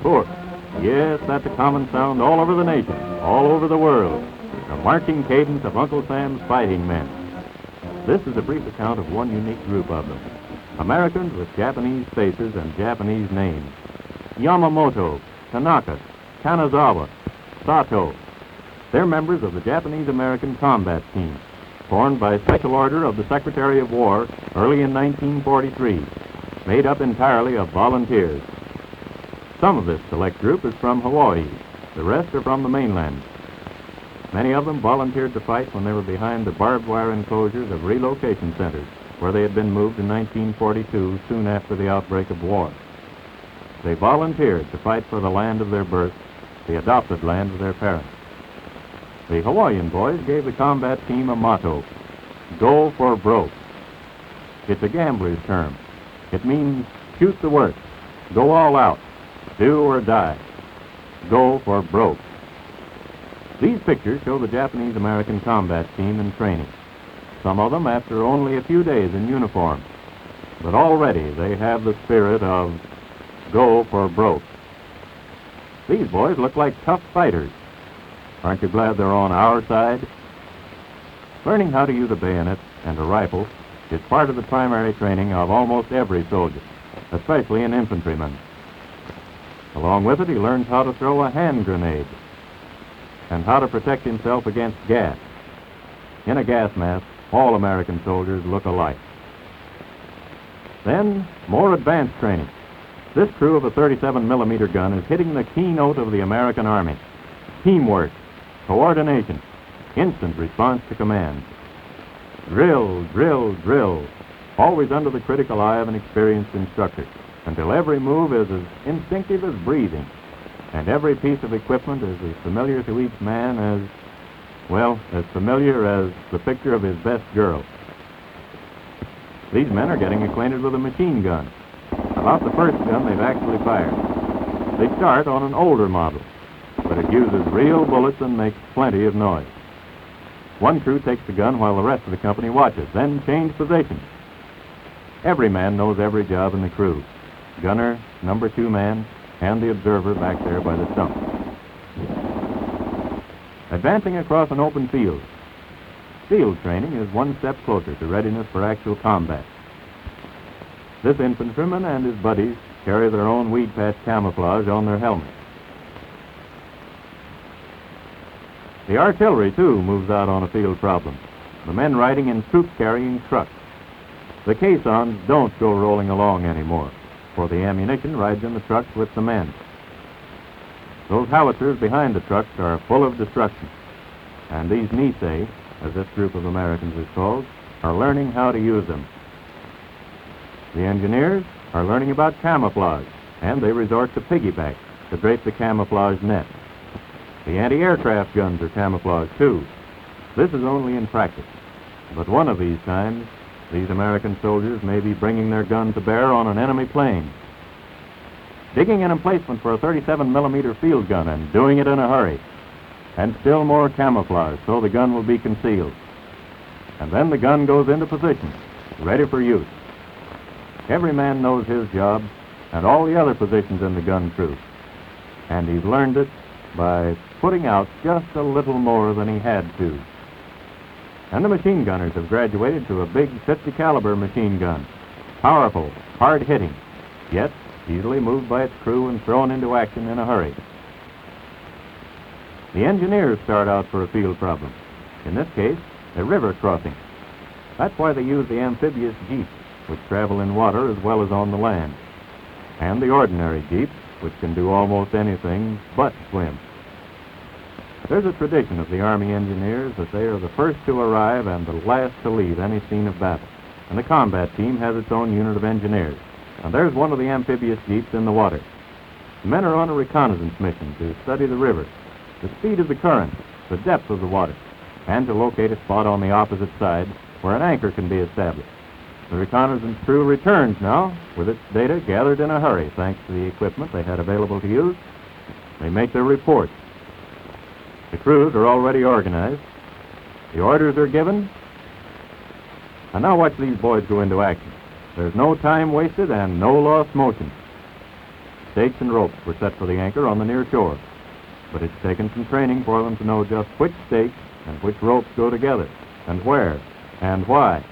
course. Yes, that's a common sound all over the nation, all over the world. The marching cadence of Uncle Sam's fighting men. This is a brief account of one unique group of them. Americans with Japanese faces and Japanese names. Yamamoto, Tanaka, Kanazawa, Sato. They're members of the Japanese-American Combat Team, formed by special order of the Secretary of War early in 1943, made up entirely of volunteers. Some of this select group is from Hawaii. The rest are from the mainland. Many of them volunteered to fight when they were behind the barbed wire enclosures of relocation centers, where they had been moved in 1942, soon after the outbreak of war. They volunteered to fight for the land of their birth, the adopted land of their parents. The Hawaiian boys gave the combat team a motto, "Go for broke." It's a gambler's term. It means shoot the worst, go all out, do or die, go for broke. These pictures show the Japanese-American combat team in training, some of them after only a few days in uniform. But already they have the spirit of go for broke. These boys look like tough fighters. Aren't you glad they're on our side? Learning how to use a bayonet and a rifle is part of the primary training of almost every soldier, especially an infantryman. Along with it, he learns how to throw a hand grenade and how to protect himself against gas. In a gas mask, all American soldiers look alike. Then, more advanced training. This crew of a 37-millimeter gun is hitting the keynote of the American Army. Teamwork, coordination, instant response to command. Drill, drill, drill, always under the critical eye of an experienced instructor, until every move is as instinctive as breathing, and every piece of equipment is as familiar to each man as familiar as the picture of his best girl. These men are getting acquainted with a machine gun, about the first gun they've actually fired. They start on an older model, but it uses real bullets and makes plenty of noise. One crew takes the gun while the rest of the company watches, then change positions. Every man knows every job in the crew. Gunner, number 2 man, and the observer back there by the stump. Advancing across an open field. Field training is one step closer to readiness for actual combat. This infantryman and his buddies carry their own weed patch camouflage on their helmets. The artillery, too, moves out on a field problem, the men riding in troop-carrying trucks. The caissons don't go rolling along anymore, for the ammunition rides in the trucks with the men. Those howitzers behind the trucks are full of destruction, and these NISEI, as this group of Americans is called, are learning how to use them. The engineers are learning about camouflage, and they resort to piggyback to drape the camouflage net. The anti-aircraft guns are camouflaged, too. This is only in practice, but one of these times, these American soldiers may be bringing their gun to bear on an enemy plane. Digging an emplacement for a 37-millimeter field gun and doing it in a hurry. And still more camouflage, so the gun will be concealed. And then the gun goes into position, ready for use. Every man knows his job and all the other positions in the gun crew. And he's learned it by putting out just a little more than he had to. And the machine gunners have graduated to a big 50 caliber machine gun. Powerful, hard-hitting, yet easily moved by its crew and thrown into action in a hurry. The engineers start out for a field problem. In this case, a river crossing. That's why they use the amphibious jeeps, which travel in water as well as on the land, and the ordinary jeeps, which can do almost anything but swim. There's a tradition of the Army engineers that they are the first to arrive and the last to leave any scene of battle, and the combat team has its own unit of engineers. And there's one of the amphibious jeeps in the water. The men are on a reconnaissance mission to study the river, the speed of the current, the depth of the water, and to locate a spot on the opposite side where an anchor can be established. The reconnaissance crew returns now with its data gathered in a hurry thanks to the equipment they had available to use. They make their reports. The crews are already organized. The orders are given. And now watch these boys go into action. There's no time wasted and no lost motion. Stakes and ropes were set for the anchor on the near shore, but it's taken some training for them to know just which stakes and which ropes go together, and where, and why.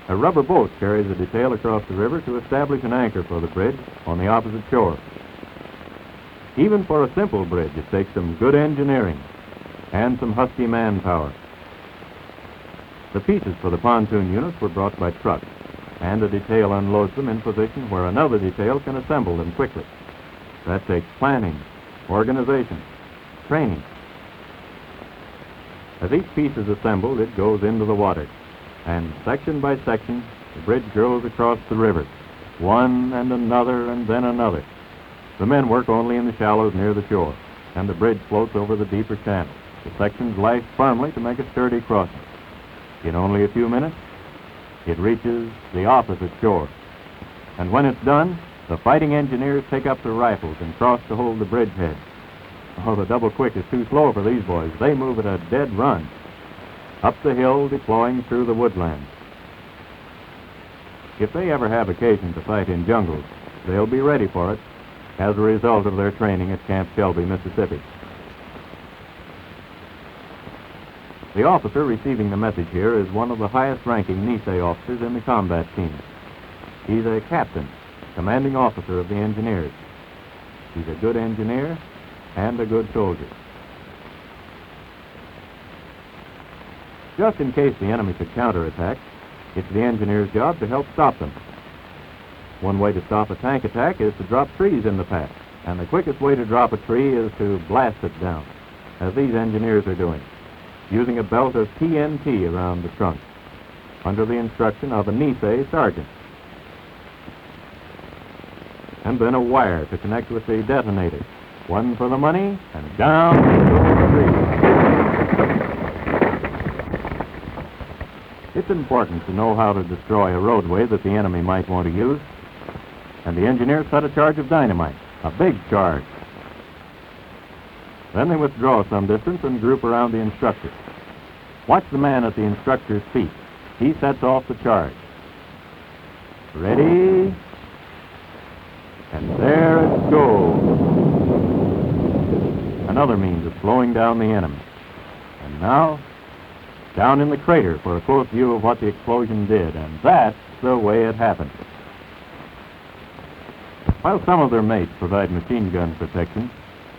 A rubber boat carries a detail across the river to establish an anchor for the bridge on the opposite shore. Even for a simple bridge, it takes some good engineering and some husky manpower. The pieces for the pontoon units were brought by truck, and a detail unloads them in position where another detail can assemble them quickly. That takes planning, organization, training. As each piece is assembled, it goes into the water, and section by section, the bridge grows across the river, one and another and then another. The men work only in the shallows near the shore, and the bridge floats over the deeper channels. The sections lash firmly to make a sturdy crossing. In only a few minutes, it reaches the opposite shore. And when it's done, the fighting engineers take up their rifles and cross to hold the bridgehead. Oh, the double quick is too slow for these boys. They move at a dead run, up the hill, deploying through the woodlands. If they ever have occasion to fight in jungles, they'll be ready for it as a result of their training at Camp Shelby, Mississippi. The officer receiving the message here is one of the highest-ranking NISEI officers in the combat team. He's a captain, commanding officer of the engineers. He's a good engineer and a good soldier. Just in case the enemy could counterattack, it's the engineer's job to help stop them. One way to stop a tank attack is to drop trees in the path, and the quickest way to drop a tree is to blast it down, as these engineers are doing, using a belt of TNT around the trunk, under the instruction of a NISEI sergeant. And then a wire to connect with the detonator. One for the money, and down goes the tree. It's important to know how to destroy a roadway that the enemy might want to use. And the engineers set a charge of dynamite, a big charge. Then they withdraw some distance and group around the instructor. Watch the man at the instructor's feet. He sets off the charge. Ready? And there it goes. Another means of slowing down the enemy. And now, down in the crater for a close view of what the explosion did, and that's the way it happened. While some of their mates provide machine gun protection,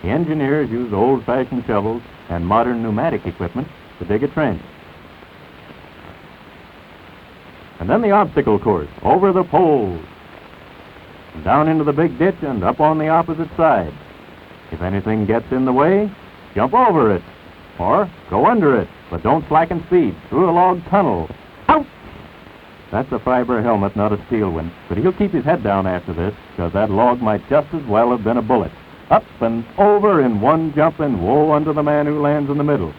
the engineers use old-fashioned shovels and modern pneumatic equipment to dig a trench. And then the obstacle course, over the poles, and down into the big ditch and up on the opposite side. If anything gets in the way, jump over it, or go under it, but don't slacken speed, through a log tunnel. Ouch! That's a fiber helmet, not a steel one, but he'll keep his head down after this, because that log might just as well have been a bullet. Up and over in one jump, and woe unto the man who lands in the middle.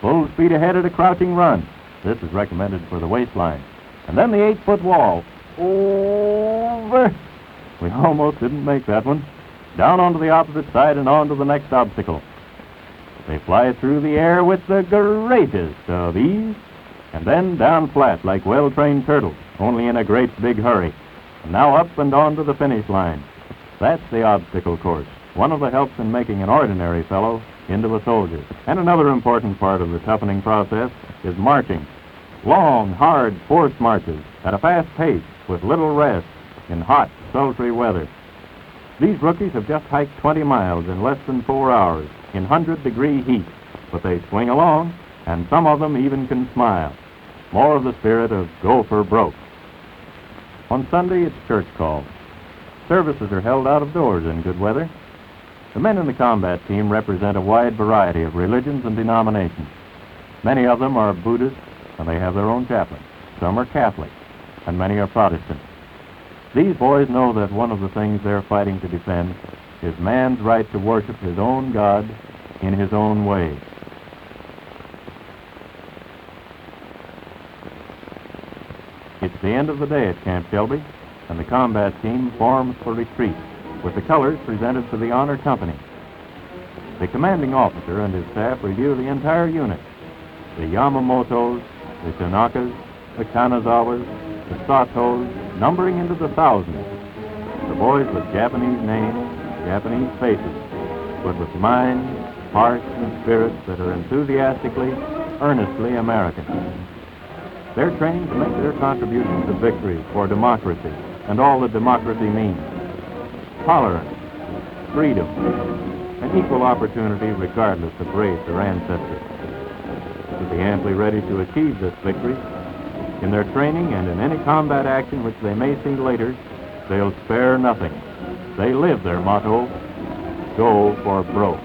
Full speed ahead at a crouching run. This is recommended for the waistline. And then the 8-foot wall. Over. We almost didn't make that one. Down onto the opposite side and on to the next obstacle. They fly through the air with the greatest of ease, and then down flat like well-trained turtles, only in a great big hurry. And now up and on to the finish line. That's the obstacle course, one of the helps in making an ordinary fellow into a soldier. And another important part of the toughening process is marching. Long, hard, forced marches at a fast pace with little rest in hot, sultry weather. These rookies have just hiked 20 miles in less than 4 hours in 100-degree heat, but they swing along, and some of them even can smile. More of the spirit of gopher broke. On Sunday, it's church call. Services are held out of doors in good weather. The men in the combat team represent a wide variety of religions and denominations. Many of them are Buddhist, and they have their own chaplain. Some are Catholic, and many are Protestant. These boys know that one of the things they're fighting to defend is man's right to worship his own God in his own way. It's the end of the day at Camp Shelby, and the combat team forms for retreat, with the colors presented to the honor company. The commanding officer and his staff review the entire unit. The Yamamotos, the Tanakas, the Kanazawas, the Satos, numbering into the thousands. The boys with Japanese names, Japanese faces, but with minds, hearts, and spirits that are enthusiastically, earnestly American. They're trained to make their contributions to victory for democracy and all that democracy means. Tolerance, freedom, and equal opportunity regardless of race or ancestry. To be amply ready to achieve this victory, in their training and in any combat action which they may see later, they'll spare nothing. They live their motto, go for broke.